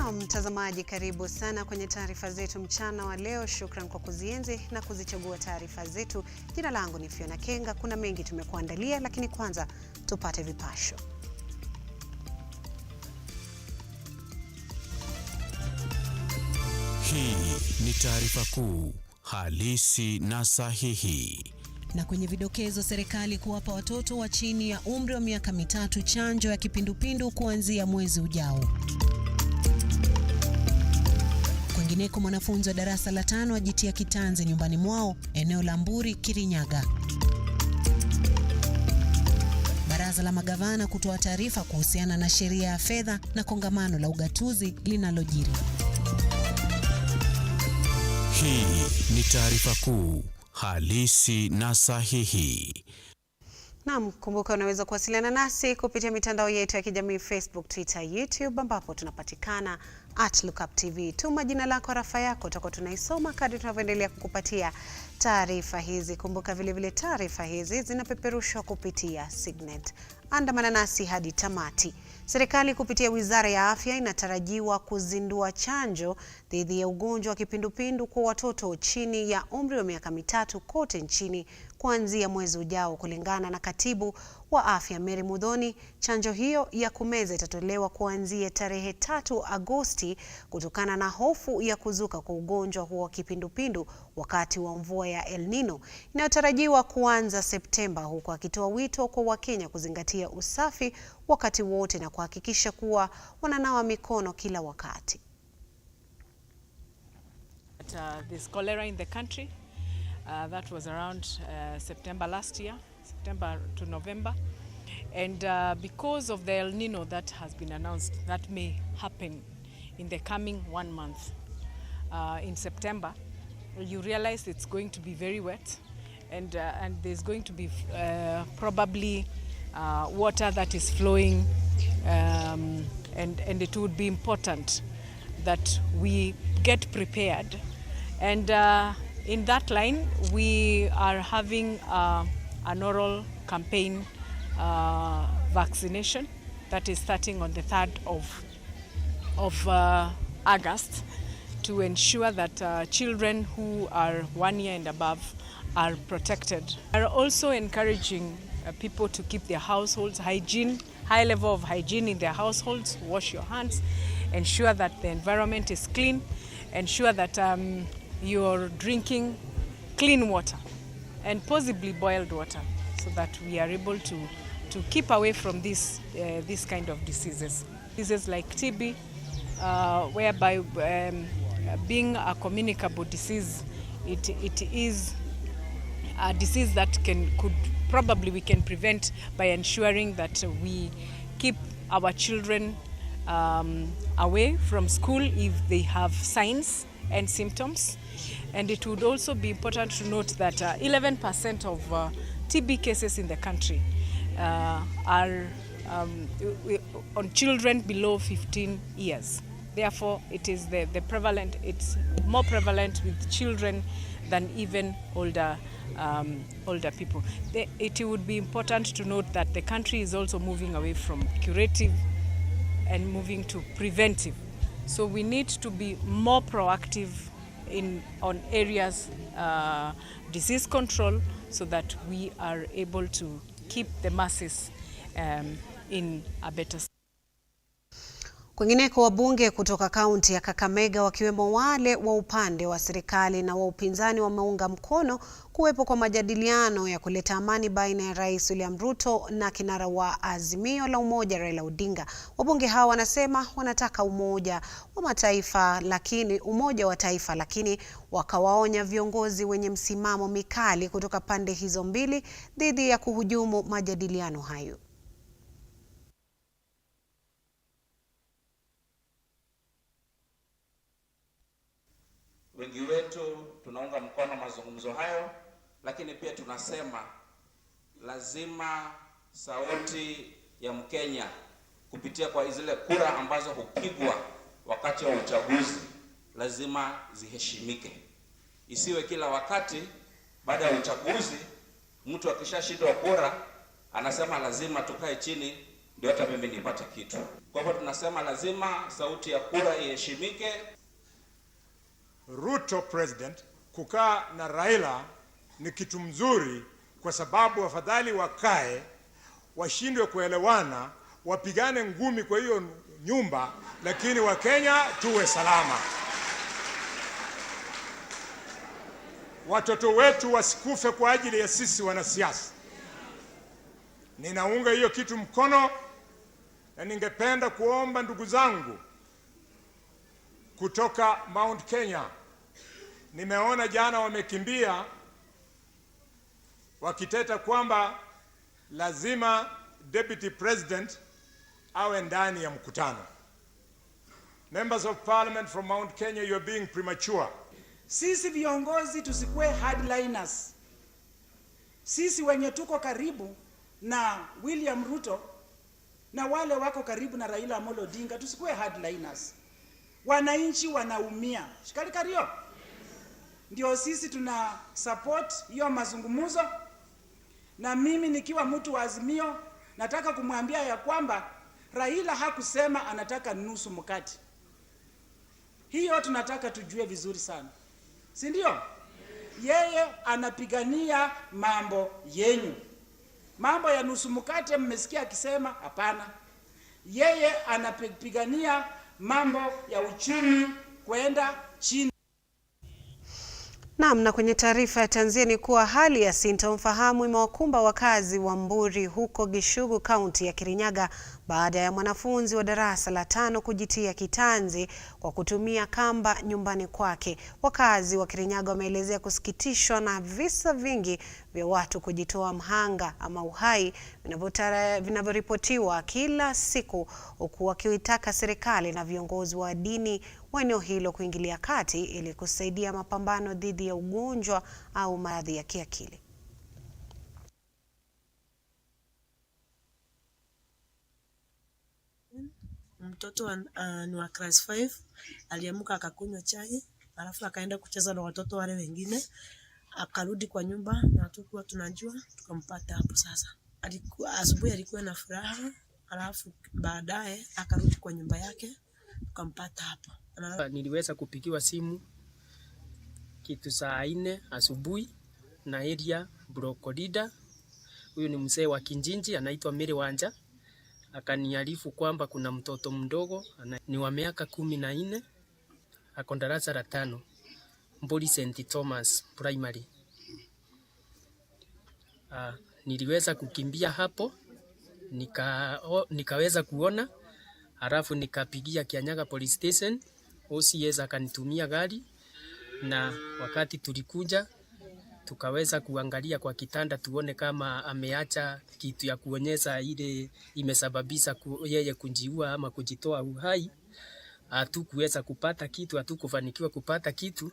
Na mtazamaji, karibu sana kwenye taarifa zetu mchana wa leo. Shukran kwa kuzienzi na kuzichagua taarifa zetu. Jina langu ni Fiona Kenga. Kuna mengi tumekuandalia, lakini kwanza tupate vipasho. Hii ni taarifa kuu, halisi na sahihi. Na kwenye vidokezo, serikali kuwapa watoto wa chini ya umri wa miaka 3 chanjo ya kipindupindu kuanzia mwezi ujao. Kwingineko, mwanafunzi wa darasa la 5 ajitia kitanzi nyumbani mwao eneo la Mburi, Kirinyaga. Baraza la magavana kutoa taarifa kuhusiana na sheria ya fedha na kongamano la ugatuzi linalojiri. Hii ni taarifa kuu, halisi na sahihi. Naam, kumbuka unaweza kuwasiliana nasi kupitia mitandao yetu ya kijamii Facebook, Twitter, YouTube, ambapo tunapatikana @Lookuptv. Tuma jina lako, rafa yako, tutakuwa tunaisoma kadri tunavyoendelea kukupatia taarifa hizi. Kumbuka vile vile taarifa hizi zinapeperushwa kupitia Signet. Andamana nasi hadi tamati. Serikali kupitia Wizara ya Afya inatarajiwa kuzindua chanjo dhidi ya ugonjwa wa kipindupindu kwa watoto chini ya umri wa miaka 3 kote nchini kuanzia mwezi ujao. Kulingana na Katibu wa Afya Mary Muthoni, chanjo hiyo ya kumeza itatolewa kuanzia tarehe 3 Agosti kutokana na hofu ya kuzuka kwa ugonjwa huo wa kipindupindu wakati wa mvua ya El Nino inayotarajiwa kuanza Septemba, huku akitoa wito kwa Wakenya kuzingatia usafi wakati wote na kuhakikisha kuwa wananawa mikono kila wakati. This cholera in the country, that was around September last year, September to November, and because of the El Nino that has been announced, that may happen in the coming 1 month. In September, you realize it's going to be very wet, and there's going to be probably water that is flowing, and it would be important that we get prepared. And in that line, we are having an oral campaign vaccination that is starting on the 3rd of August to ensure that children who are 1 year and above are protected. We are also encouraging people to keep their households hygiene, high level of hygiene in their households, wash your hands, ensure that the environment is clean, ensure that you're drinking clean water and possibly boiled water, so that we are able to keep away from this kind of diseases. Diseases like TB, whereby being a communicable disease, it is a disease that we can prevent by ensuring that we keep our children away from school if they have signs and symptoms. And it would also be important to note that 11% of TB cases in the country are on children below 15 years. Therefore, it is it's more prevalent with children than even older people. It would be important to note that the country is also moving away from curative and moving to preventive. So we need to be more proactive on areas disease control, so that we are able to keep the masses in a better state. Kwingineko, wabunge kutoka kaunti ya Kakamega wakiwemo wale wa upande wa serikali na wa upinzani wameunga mkono kuwepo kwa majadiliano ya kuleta amani baina ya Rais William RUTO na kinara wa Azimio la Umoja Raila Odinga. Wabunge hawa wanasema wanataka umoja wa taifa, lakini wakawaonya viongozi wenye msimamo mikali kutoka pande hizo mbili dhidi ya kuhujumu majadiliano hayo. Wengi wetu tunaunga mkono mazungumzo hayo, lakini pia tunasema lazima sauti ya Mkenya kupitia kwa zile kura ambazo hupigwa wakati wa uchaguzi lazima ziheshimike. Isiwe kila wakati baada ya uchaguzi mtu akishashindwa kura anasema lazima tukae chini ndio hata mimi nipate kitu. Kwa hivyo tunasema lazima sauti ya kura iheshimike. RUTO president kukaa na Raila ni kitu mzuri, kwa sababu afadhali wakae washindwe kuelewana, wapigane ngumi kwa hiyo nyumba, lakini Wakenya tuwe salama. Watoto wetu wasikufe kwa ajili ya sisi wanasiasa. Ninaunga hiyo kitu mkono, na ningependa kuomba ndugu zangu kutoka Mount Kenya. Nimeona jana wamekimbia wakiteta kwamba lazima deputy president awe ndani ya mkutano. Members of parliament from Mount Kenya, you are being premature. Sisi viongozi tusikue hardliners. Sisi wenye tuko karibu na William Ruto na wale wako karibu na Raila Amolo Odinga tusikue hardliners. Wananchi wanaumia. Shikarikario. Ndio sisi tuna support hiyo mazungumzo, na mimi nikiwa mtu wa Azimio nataka kumwambia ya kwamba Raila hakusema anataka nusu mkate. Hiyo tunataka tujue vizuri sana. Si ndio? Yeye anapigania mambo yenyu. Mambo ya nusu mkate mmesikia akisema hapana. Yeye anapigania mambo ya uchumi kwenda chini. Naam, na kwenye taarifa ya tanzia ni kuwa hali ya sintofahamu imewakumba wakazi wa Mburi huko Gishugu, kaunti ya Kirinyaga, baada ya mwanafunzi wa darasa la 5 kujitia kitanzi kwa kutumia kamba nyumbani kwake. Wakazi wa Kirinyaga wameelezea kusikitishwa na visa vingi vya watu kujitoa mhanga ama uhai vinavyoripotiwa kila siku, huku wakiitaka serikali na viongozi wa dini wa eneo hilo kuingilia kati ili kusaidia mapambano dhidi ya ugonjwa au maradhi ya kiakili. Mtoto ni wa class 5 aliamka akakunywa chai, alafu akaenda kucheza na watoto wale wengine, akarudi kwa nyumba na hatukuwa tunajua, tukampata hapo. Sasa asubuhi alikuwa na furaha, alafu baadaye akarudi kwa nyumba yake, tukampata hapo. Niliweza kupigiwa simu kitu saa 4 asubuhi na area Brokolida. Huyu ni mzee wa Kinjinji anaitwa Mary Wanja. Akaniarifu kwamba kuna mtoto mdogo ni wa miaka 14 ako darasa la 5 Mburi St. Thomas Primary. Niliweza kukimbia hapo, nikaweza kuona, halafu nikapigia Kianyaga Police Station. OCS akanitumia gari, na wakati tulikuja tukaweza kuangalia kwa kitanda tuone kama ameacha kitu ya kuonyesha ile imesababisha yeye kujiua ama kujitoa uhai. Hatukuweza kupata kitu, hatukufanikiwa kupata kitu,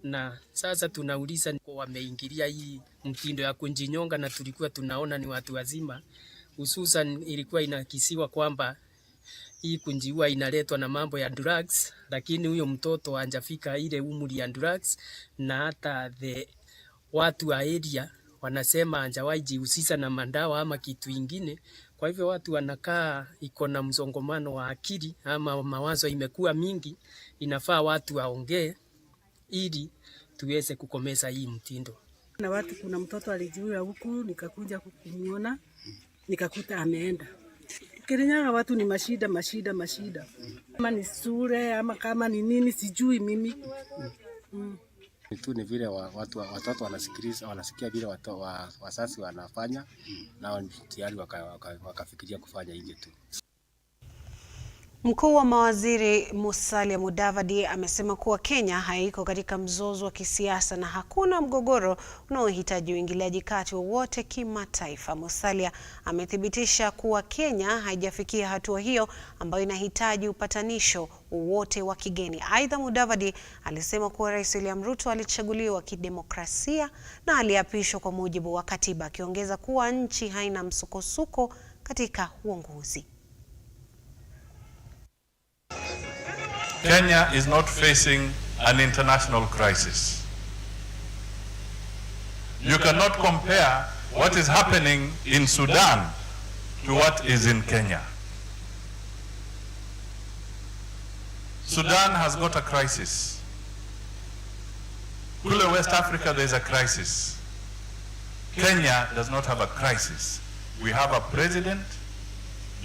na sasa tunauliza wameingilia hii mtindo ya kujinyonga, na tulikuwa tunaona ni watu wazima. Hususan ilikuwa inakisiwa kwamba hii kujiua inaletwa na mambo ya drugs, lakini huyo mtoto hajafika ile umri ya drugs, na hata watu wa area wanasema hajawahi jihusisha na madawa ama kitu ingine. Kwa hivyo watu wanakaa iko na msongamano wa akili ama mawazo imekuwa mingi. Inafaa watu waongee ili tuweze kukomesha hii mtindo. Na watu, kuna mtoto alijiua huku, nikakuja kumuona, nikakuta ameenda. Kirinyaga watu ni mashida. Kama ni sure ama kama ni nini sijui mimi. Tu ni vile watoto wanasikia vile wazazi wanafanya, na tayari wakafikiria kufanya hivyo tu. Mkuu wa mawaziri Musalia Mudavadi amesema kuwa Kenya haiko katika mzozo wa kisiasa na hakuna mgogoro unaohitaji uingiliaji kati wowote kimataifa. Musalia amethibitisha kuwa Kenya haijafikia hatua hiyo ambayo inahitaji upatanisho wowote wa kigeni. Aidha, Mudavadi alisema kuwa Rais William Ruto alichaguliwa kidemokrasia na aliapishwa kwa mujibu wa katiba, akiongeza kuwa nchi haina msukosuko katika uongozi. Kenya is not facing an international crisis. You cannot compare what is happening in Sudan to what is in Kenya. Sudan has got a crisis. Kule West Africa there is a crisis. Kenya does not have a crisis. We have a president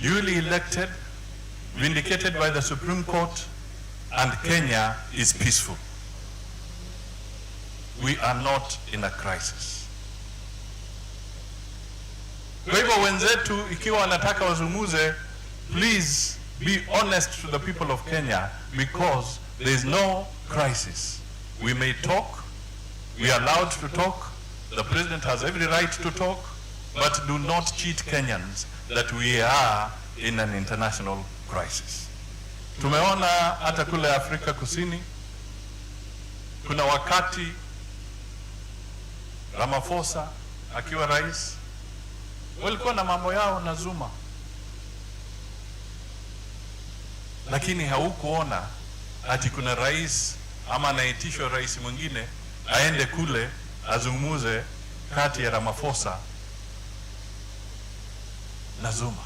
duly elected, vindicated by the Supreme Court, and Kenya is peaceful. We are not in a crisis. Kwa hivyo wenzetu ikiwa wanataka wazungumze, please be honest to the people of Kenya, because there is no crisis. We may talk, we are allowed to talk, the president has every right to talk, but do not cheat Kenyans that we are in an international crisis. Tumeona hata kule Afrika Kusini, kuna wakati Ramaphosa akiwa rais, walikuwa na mambo yao na Zuma, lakini haukuona ati kuna rais ama anaitishwa rais mwingine aende kule azungumuze kati ya Ramaphosa na Zuma.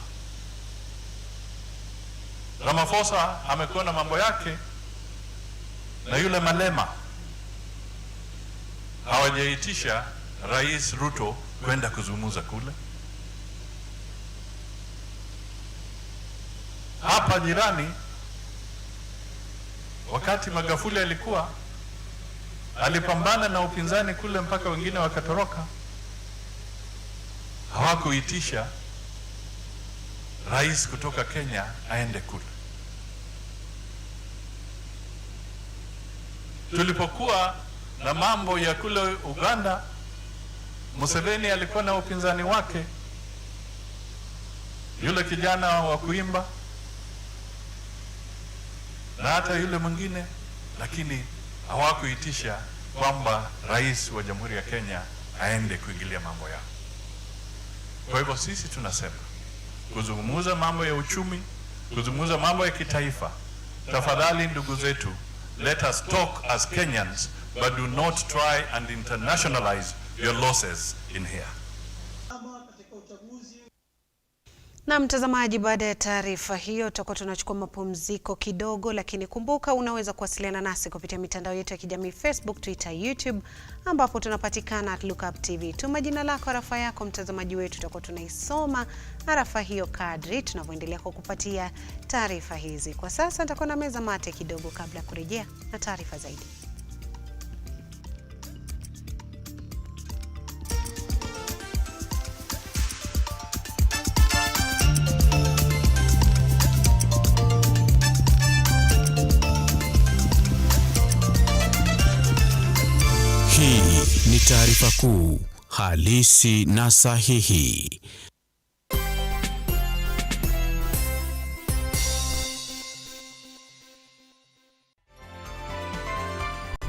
Ramaphosa amekuwa na mambo yake na yule Malema, hawajaitisha Rais RUTO kwenda kuzungumza kule. Hapa jirani, wakati Magufuli alikuwa, alipambana na upinzani kule mpaka wengine wakatoroka. Hawakuitisha rais kutoka Kenya aende kule. Tulipokuwa na mambo ya kule Uganda, Museveni alikuwa na upinzani wake, yule kijana wa kuimba na hata yule mwingine, lakini hawakuitisha kwamba rais wa Jamhuri ya Kenya aende kuingilia mambo yao. Kwa hivyo sisi tunasema kuzungumza mambo ya uchumi, kuzungumza mambo ya kitaifa, tafadhali ndugu zetu, let us talk as Kenyans, but do not try and internationalize your losses in here. Na mtazamaji, baada ya taarifa hiyo tutakuwa tunachukua mapumziko kidogo, lakini kumbuka unaweza kuwasiliana nasi kupitia mitandao yetu ya kijamii Facebook, Twitter, YouTube, ambapo tunapatikana @Lookuptv. Tuma jina lako, arafa yako, mtazamaji wetu, tutakuwa tunaisoma arafa hiyo kadri tunavyoendelea kukupatia taarifa hizi. Kwa sasa nitakuwa na meza mate kidogo kabla ya kurejea na taarifa zaidi. Hii ni taarifa kuu, halisi na sahihi.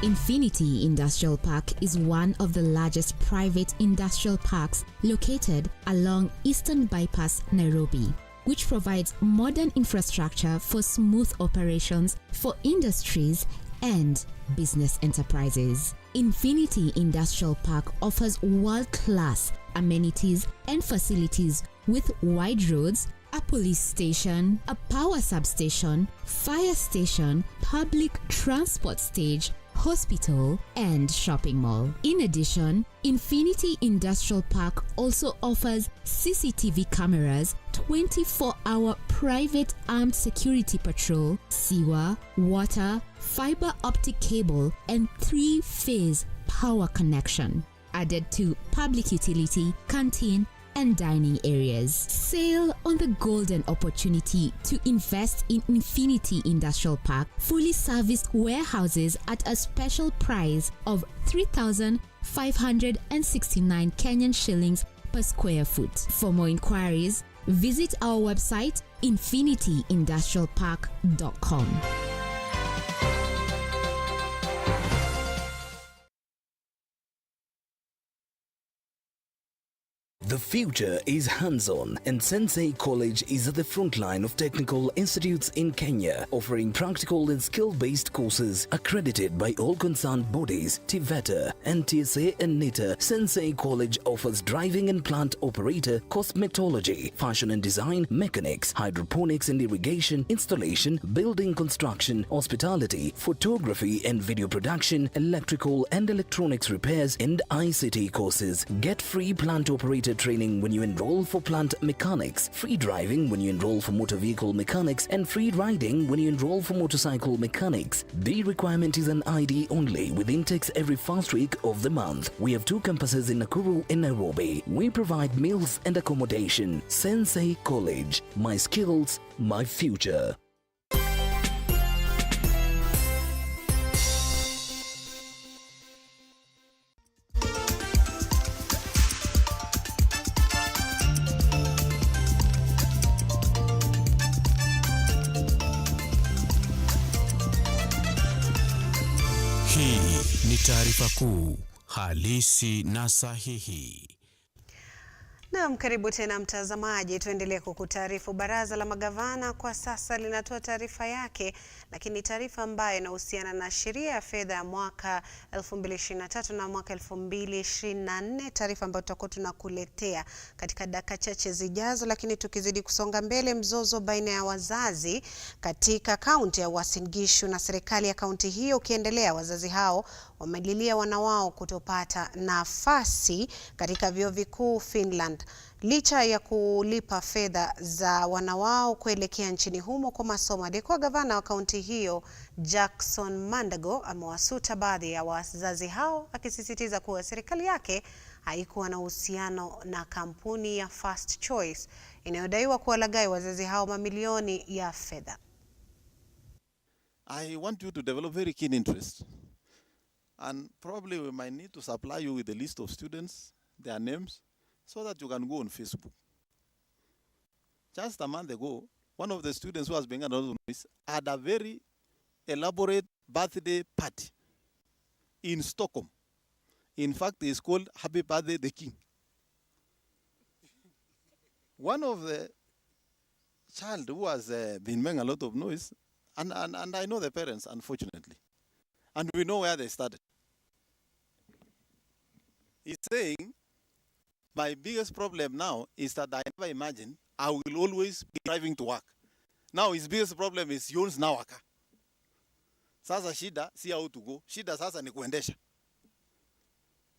Infinity Industrial Park is one of the largest private industrial parks located along Eastern Bypass, Nairobi, which provides modern infrastructure for smooth operations for industries and business enterprises. Infinity Industrial Park offers world-class amenities and facilities with wide roads, a police station, a power substation, fire station, public transport stage, hospital, and shopping mall. In addition, Infinity Industrial Park also offers CCTV cameras, 24-hour private armed security patrol, sewer, water, fiber optic cable, and 3-phase power connection, added to public utility, canteen, and dining areas. Sail on the golden opportunity to invest in Infinity Industrial Park fully serviced warehouses at a special price of 3,569 Kenyan shillings per square foot. For more inquiries, visit our website infinityindustrialpark.com. The future is hands-on, and Sensei College is at the front line of technical institutes in Kenya, offering practical and skill-based courses accredited by all concerned bodies, TVETA, NTSA and NITA. Sensei College offers driving and plant operator, cosmetology, fashion and design, mechanics, hydroponics and irrigation, installation, building construction, hospitality, photography and video production, electrical and electronics repairs, and ICT courses. Get free plant operator training when you enroll for plant mechanics, free driving when you enroll for motor vehicle mechanics, and free riding when you enroll for motorcycle mechanics. The requirement is an ID only, with intakes every first week of the month. We have 2 campuses in Nakuru and Nairobi. We provide meals and accommodation. Sensei College. My skills, my future. Hii ni taarifa kuu halisi na sahihi. Naam, karibu tena mtazamaji, tuendelee kukutaarifu. Baraza la magavana kwa sasa linatoa taarifa yake, lakini taarifa ambayo inahusiana na sheria ya fedha ya mwaka 2023 na mwaka 2024, taarifa ambayo tutakuwa tunakuletea katika dakika chache zijazo. Lakini tukizidi kusonga mbele, mzozo baina ya wazazi katika kaunti ya Uasin Gishu na serikali ya kaunti hiyo ukiendelea, wazazi hao wamelilia wana wao kutopata nafasi katika vyuo vikuu Finland licha ya kulipa fedha za wana wao kuelekea nchini humo kwa masomo. Aliyekuwa gavana wa kaunti hiyo Jackson Mandago amewasuta baadhi ya wazazi hao, akisisitiza kuwa serikali yake haikuwa na uhusiano na kampuni ya First Choice inayodaiwa kuwalaghai wazazi hao mamilioni ya fedha. I want you to develop very keen interest, and probably we might need to supply you with a list of students, their names, so that you can go on Facebook. Just a month ago, one of the students who has been anonymous had a very elaborate birthday party in Stockholm. In fact, it's called Happy Birthday the King. One of the child who has been making a lot of noise, and I know the parents, unfortunately, and we know where they started. He's saying, my biggest problem now is that I never imagined I will always be driving to work. Now his biggest problem is he owns now a car. Sasa shida si how to go. Shida sasa ni kuendesha.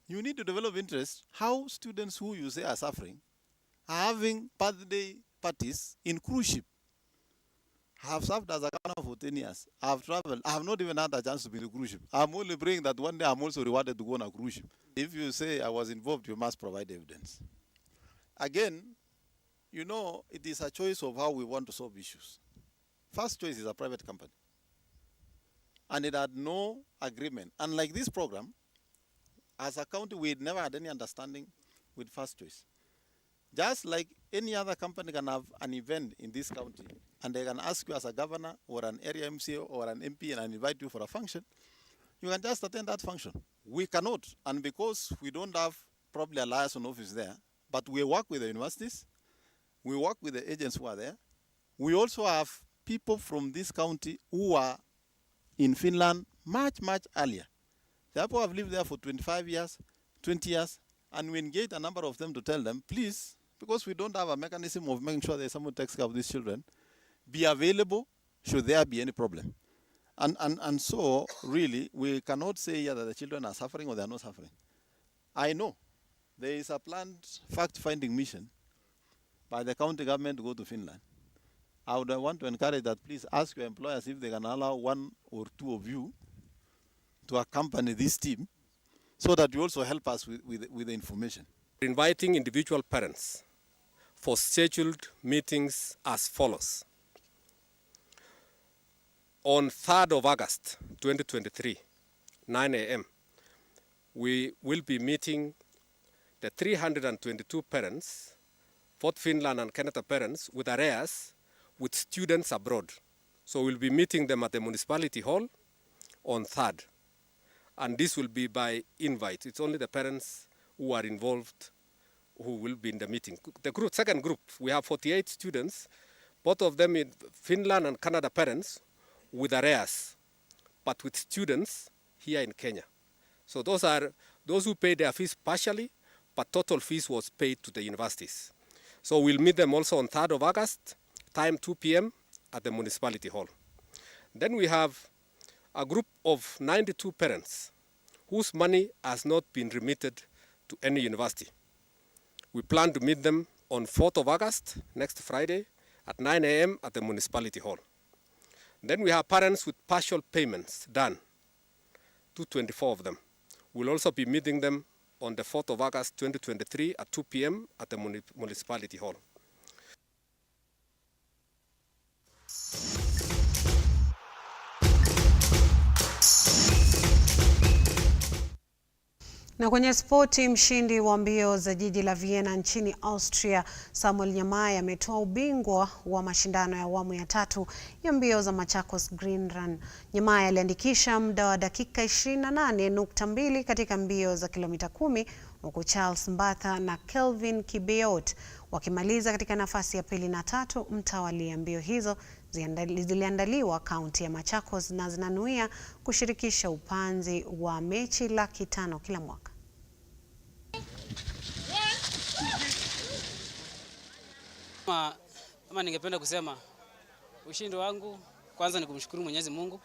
You need to develop interest how students who you say are suffering are having birthday parties in cruise ship. I have served as a governor for 10 years. I have traveled. I have not even had a chance to be in a cruise ship. I'm only praying that one day I'm also rewarded to go on a cruise ship. If you say I was involved, you must provide evidence. Again, you know, it is a choice of how we want to solve issues. First Choice is a private company. And it had no agreement. Unlike this program, as a county, we never had any understanding with First Choice. Just like any other company can have an event in this county, and they can ask you as a governor or an area MCA or an MP and invite you for a function, you can just attend that function. We cannot, and because we don't have probably a liaison office there, but we work with the universities, we work with the agents who are there. We also have people from this county who are in Finland much, much earlier. The people have lived there for 25 years, 20 years, and we engage a number of them to tell them, please, because we don't have a mechanism of making sure that someone takes care of these children, be available should there be any problem. And so, really, we cannot say here that the children are suffering or they are not suffering. I know there is a planned fact-finding mission by the county government to go to Finland. I would want to encourage that please ask your employers if they can allow 1 or 2 of you to accompany this team so that you also help us with the information. Inviting individual parents for scheduled meetings as follows. On 3rd of August 2023, 9 a.m., we will be meeting the 322 parents, both Finland and Canada parents, with arrears with students abroad. So we'll be meeting them at the municipality hall on 3rd. And this will be by invite. It's only the parents who are involved who will be in the meeting. The second group, we have 48 students, both of them in Finland and Canada parents, with arrears, but with students here in Kenya. So those are those who pay their fees partially, but total fees was paid to the universities. So we'll meet them also on 3rd of August, time 2 p.m. at the municipality hall. Then we have a group of 92 parents whose money has not been remitted to any university. We plan to meet them on 4th of August, next Friday, at 9 a.m. at the municipality hall. Then we have parents with partial payments done, 224 of them. We'll also be meeting them on the 4th of August 2023 at 2 p.m. at the municipality hall. Na kwenye spoti, mshindi wa mbio za jiji la Vienna nchini Austria, Samuel Nyamai ametoa ubingwa wa mashindano ya awamu ya 3 ya mbio za Machakos Green Run. Nyamai aliandikisha muda wa dakika 28.2 katika mbio za kilomita 10, huku Charles Mbatha na Kelvin Kibiot wakimaliza katika nafasi ya 2 na 3 mtawalia. Mbio hizo ziliandaliwa kaunti ya Machakos na zinanuia kushirikisha upanzi wa mechi 500,000 kila mwaka. Kama ningependa kusema ushindi wangu kwanza ni kumshukuru Mwenyezi Mungu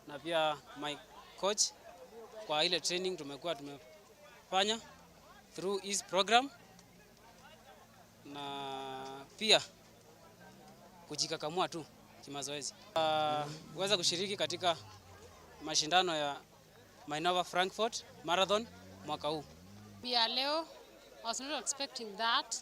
na pia my coach kwa ile training tumefanya through his program, na pia kujikakamua tu kimazoezi. Kuweza kushiriki katika mashindano ya Mainova Frankfurt Marathon mwaka huu. Pia leo I was not expecting that.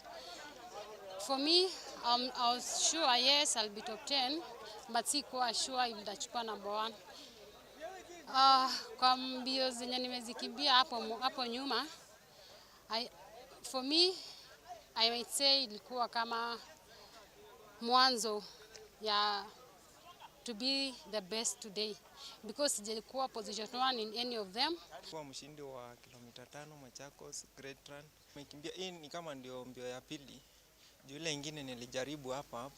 For me, I was sure yes I'll be top 10, but sikuwa sure if nitachukua number 1. Kwa mbio zenye nimezikimbia hapo nyuma, for me I might say ilikuwa kama mwanzo ya to be the best today, because sijakuwa position 1 in any of them. Kwa mshindi wa kilomita 5 Machakos Great Run. Nimekimbia hii ni kama ndio mbio ya pili. Juu ile nyingine nilijaribu hapa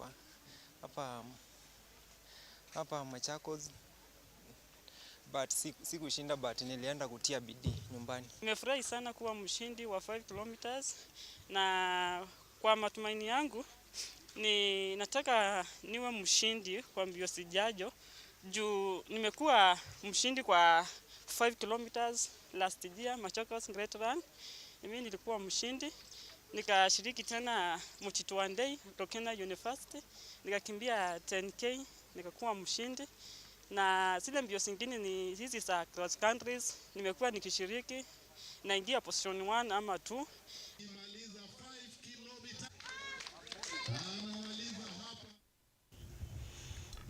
Machakos, but sikushinda, but nilienda kutia bidii nyumbani. Nimefurahi sana kuwa mshindi wa 5 kilometers, na kwa matumaini yangu ni nataka niwe mshindi kwa mbio zijazo, juu nimekuwa mshindi kwa 5 kilometers last year Machakos Great Run. Mimi nilikuwa mshindi, nikashiriki tena mchitu one day Tokena University, nikakimbia 10k nikakuwa mshindi, na zile mbio zingine ni hizi za cross countries nimekuwa nikishiriki, naingia position 1 ama 2.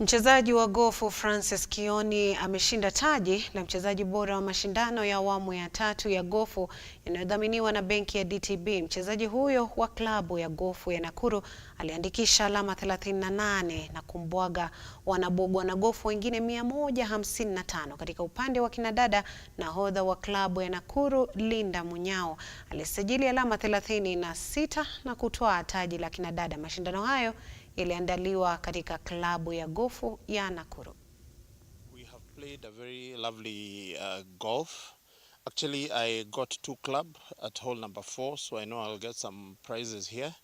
Mchezaji wa gofu Francis Kioni ameshinda taji la mchezaji bora wa mashindano ya awamu ya 3 ya gofu yanayodhaminiwa na benki ya DTB. Mchezaji huyo wa klabu ya gofu ya Nakuru aliandikisha alama 38 na kumbwaga wanagofu wengine 155. Katika upande wa kinadada, nahodha wa klabu ya Nakuru Linda Munyao alisajili alama 36 na kutoa taji la kinadada. Mashindano hayo iliandaliwa katika klabu ya gofu ya Nakuru. We have played a very lovely golf. Actually, I got 2 club at hole number 4, so I know I'll get some prizes here.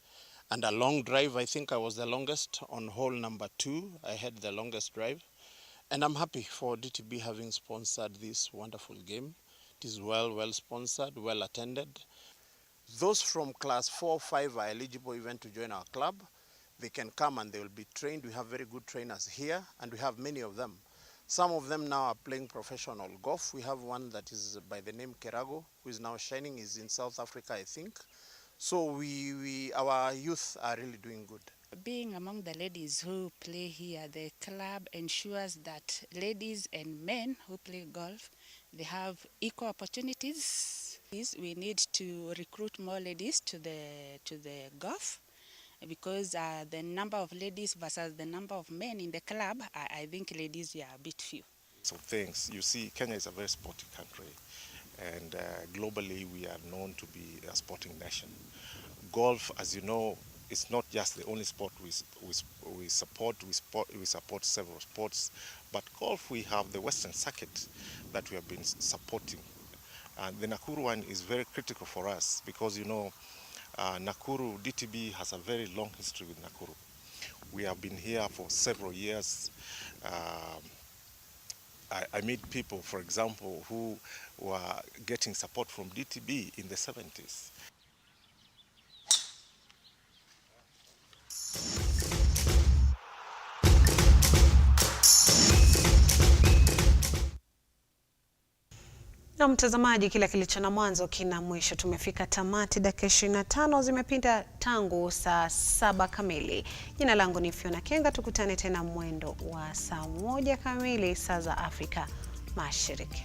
And a long drive, I think I was the longest on hole number 2. I had the longest drive. And I'm happy for DTB having sponsored this wonderful game. It is well sponsored, well attended. Those from class 4, 5 are eligible even to join our club. They can come and they will be trained. We have very good trainers here, and we have many of them. Some of them now are playing professional golf. We have one that is by the name Kerago, who is now shining. He's in South Africa, I think. So our youth are really doing good. Being among the ladies who play here, the club ensures that ladies and men who play golf, they have equal opportunities. We need to recruit more ladies to the golf, because the number of ladies versus the number of men in the club, I think ladies are a bit few. So thanks. You see, Kenya is a very sporty country. and globally we are known to be a sporting nation. Golf, as you know, is not just the only sport we support. We support several sports, but golf, we have the Western Circuit that we have been supporting. And the Nakuru one is very critical for us because, you know, Nakuru, DTB has a very long history with Nakuru. We have been here for several years. I meet people, for example, who were getting support from DTB in the 70s. Na mtazamaji, kila kilicho na mwanzo kina mwisho. Tumefika tamati, dakika 25 zimepita tangu saa 7 kamili. Jina langu ni Fiona Kenga, tukutane tena mwendo wa saa 1 kamili saa za Afrika Mashariki.